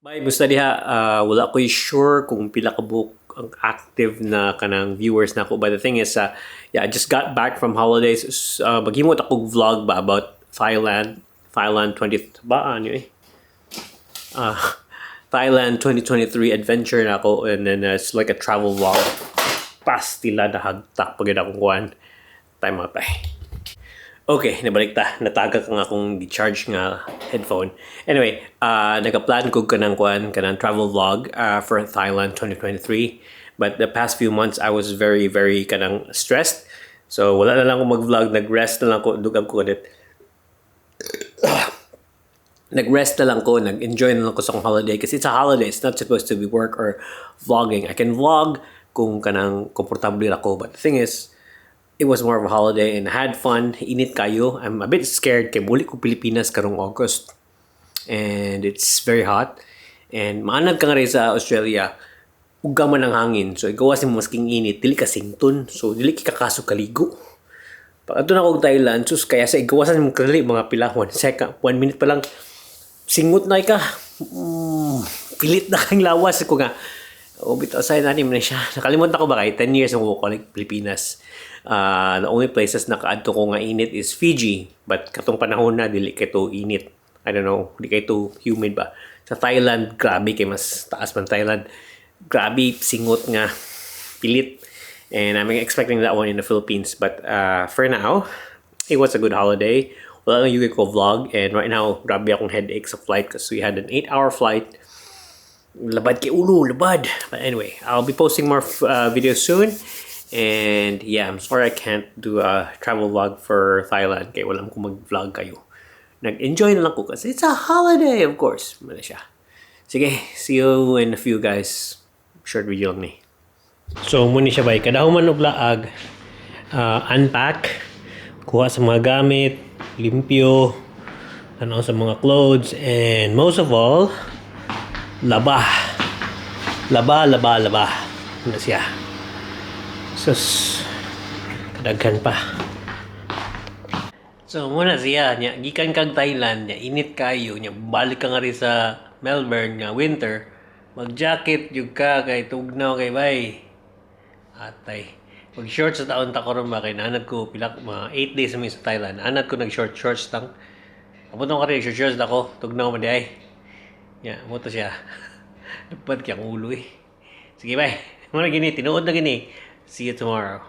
Bay, gusto diha, wala ko'y sure kung pila ka book ang active na kanang viewers na ako. But the thing is, yeah, I just got back from holidays. Maghimot ako vlog ba about Thailand. Thailand 20, ba ano eh? Thailand 2023 adventure na ako. And then it's like a travel vlog. Pastila na hagtak pagod akong kuhan. Time out tayo. Okay, nabalik ta. Natagak ang akong di-charge nga headphone. Anyway, nagka-plan ko kanang travel vlog for Thailand 2023. But the past few months, I was very, very kanang stressed. So, wala na lang ako mag-vlog. Nag-rest na lang ko. Dugag ko ulit. Nag-rest na lang ko. Nag-enjoy na lang ko sa holiday. Kasi it's a holiday. It's not supposed to be work or vlogging. I can vlog kung kanang komportable ako. But the thing is, it was more of a holiday and I had fun. Init kayo. I'm a bit scared kay muli ko Pilipinas karong August. And it's very hot. And maanad ka nga rin sa Australia. Ugga man ang hangin. So ikaw kasi masking init. Dili ka sington. So dili ka kakaso kaligo. Pag ato na kong Thailand. So kaya sa igawasan mong kali mga pila. 1 minute pa lang. Singot na ka. Pilit na kang lawas. Ako nga. Bitaw sa nanim na siya. Nakalimutan ko ba kay 10 years ako ko Pilipinas. The only places na kaadto ko nga init is Fiji. But katong panahon na, dili kay to init. I don't know, di kay to humid ba. Sa Thailand, grabe kay mas taas man Thailand. Grabe, singot nga, pilit. And I'm expecting that one in the Philippines. But for now, it was a good holiday. Wala lang yung ko vlog. And right now, grabe akong headache sa flight because we had an 8-hour flight. Labad kay ulo, labad. But anyway, I'll be posting more videos soon. And yeah, I'm sorry I can't do a travel vlog for Thailand. Kaya walang ko mag-vlog kayo. Nag-enjoy na lang ko kasi it's a holiday, of course. Muna siya. Sige, see you in a few guys. Short video lang ni. So, muna siya ba? Kadahuman o blaag. Unpack. Kuha sa mga gamit. Limpyo. Ano sa mga clothes. And most of all, laba. Laba. Muna siya. Sus, kadaghan pa. So, muna siya, nya, gikan kag Thailand, nya, init kayo, nya, balik ka nga rin sa Melbourne, nga, winter, mag-jacket, yung ka, kay tugnaw, kay bay. Atay. Mag-shorts sa taon takoron ba, kay nanad ko, pilak, mga 8 days namin sa Thailand, nanad ko nag-shorts lang. Kaputong ka rin, shorts ako, tugnaw mo di ay. Nya, muto siya. Dapat kiyang ulo eh. Sige, bay. Muna gini, tinuod na gini. See you tomorrow.